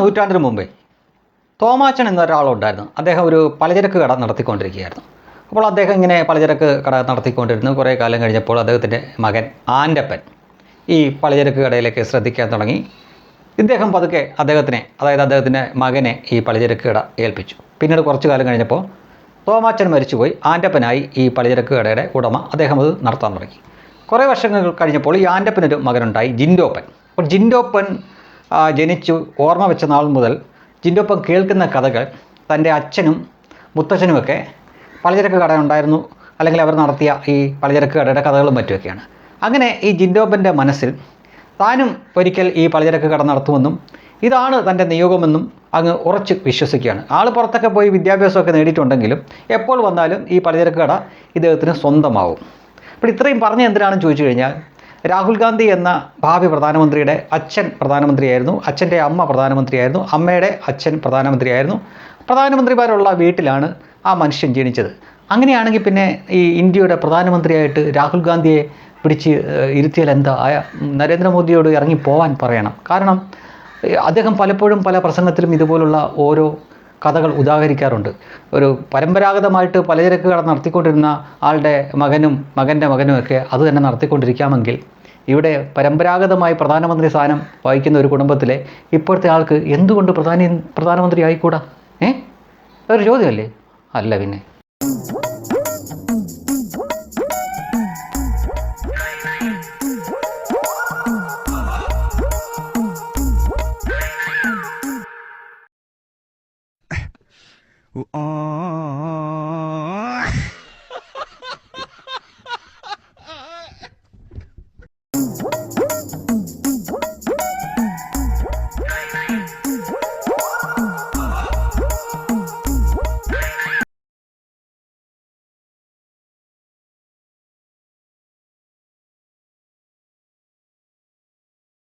നൂറ്റാണ്ടിന് മുമ്പേ തോമാച്ചൻ എന്നൊരാളുണ്ടായിരുന്നു. അദ്ദേഹം ഒരു പലചരക്ക് കട നടത്തിക്കൊണ്ടിരിക്കുകയായിരുന്നു. അപ്പോൾ അദ്ദേഹം ഇങ്ങനെ പലചരക്ക് കട നടത്തിക്കൊണ്ടിരുന്നു. കുറേ കാലം കഴിഞ്ഞപ്പോൾ അദ്ദേഹത്തിൻ്റെ മകൻ ആൻ്റപ്പൻ ഈ പലചരക്ക് കടയിലേക്ക് ശ്രദ്ധിക്കാൻ തുടങ്ങി. ഇദ്ദേഹം പതുക്കെ അദ്ദേഹത്തിൻ്റെ മകനെ ഈ പലചരക്ക് കട ഏൽപ്പിച്ചു. പിന്നീട് കുറച്ച് കാലം കഴിഞ്ഞപ്പോൾ തോമാച്ചൻ മരിച്ചുപോയി. ആൻ്റപ്പനായി ഈ പലചരക്ക് കടയുടെ ഉടമ. അദ്ദേഹം അത് നടത്താൻ തുടങ്ങി. കുറേ വർഷങ്ങൾ കഴിഞ്ഞപ്പോൾ ഈ ആൻ്റപ്പനൊരു മകനുണ്ടായി, ജിൻഡോപ്പൻ. അപ്പോൾ ജിൻഡോപ്പൻ ജനിച്ചു ഓർമ്മ വെച്ച നാൾ മുതൽ ജിൻഡോപ്പൻ കേൾക്കുന്ന കഥകൾ തൻ്റെ അച്ഛനും മുത്തച്ഛനുമൊക്കെ പലചരക്ക് കട ഉണ്ടായിരുന്നു, അല്ലെങ്കിൽ അവർ നടത്തിയ ഈ പലചരക്ക് കടയുടെ കഥകളും മറ്റുമൊക്കെയാണ്. അങ്ങനെ ഈ ജിൻഡോപ്പൻ്റെ മനസ്സിൽ താനും ഒരിക്കൽ ഈ പലചരക്ക് കട നടത്തുമെന്നും ഇതാണ് തൻ്റെ നിയോഗമെന്നും അങ്ങ് ഉറച്ച് വിശ്വസിക്കുകയാണ്. ആൾ പുറത്തൊക്കെ പോയി വിദ്യാഭ്യാസമൊക്കെ നേടിയിട്ടുണ്ടെങ്കിലും എപ്പോൾ വന്നാലും ഈ പലചരക്ക് കട ഇദ്ദേഹത്തിന് സ്വന്തമാവും. അപ്പോൾ ഇത്രയും പറഞ്ഞ എന്തിനാണെന്ന് ചോദിച്ചു കഴിഞ്ഞാൽ, രാഹുൽ ഗാന്ധി എന്ന ഭാവി പ്രധാനമന്ത്രിയുടെ അച്ഛൻ പ്രധാനമന്ത്രിയായിരുന്നു, അച്ഛൻ്റെ അമ്മ പ്രധാനമന്ത്രിയായിരുന്നു, അമ്മയുടെ അച്ഛൻ പ്രധാനമന്ത്രിയായിരുന്നു. പ്രധാനമന്ത്രിമാരുള്ള വീട്ടിലാണ് ആ മനുഷ്യൻ ജനിച്ചത്. അങ്ങനെയാണെങ്കിൽ പിന്നെ ഈ ഇന്ത്യയുടെ പ്രധാനമന്ത്രിയായിട്ട് രാഹുൽ ഗാന്ധിയെ പിടിച്ച് ഇരുത്തിയാൽ എന്താ? നരേന്ദ്രമോദിയോട് ഇറങ്ങിപ്പോവാൻ പറയണം. കാരണം അദ്ദേഹം പലപ്പോഴും പല പ്രസംഗത്തിലും ഇതുപോലുള്ള ഓരോ കഥകൾ ഉദാഹരിക്കാറുണ്ട്. ഒരു പരമ്പരാഗതമായിട്ട് പലചരക്ക് കട നടത്തിക്കൊണ്ടിരുന്ന ആളുടെ മകൻ്റെ മകനുമൊക്കെ അത് തന്നെ നടത്തിക്കൊണ്ടിരിക്കാമെങ്കിൽ ഇവിടെ പരമ്പരാഗതമായി പ്രധാനമന്ത്രി സ്ഥാനം വഹിക്കുന്ന ഒരു കുടുംബത്തിലെ ഇപ്പോഴത്തെ ആൾക്ക് എന്തുകൊണ്ട് പ്രധാനമന്ത്രി ആയിക്കൂടാ? ഒരു ചോദ്യമല്ലേ? അല്ല പിന്നെ.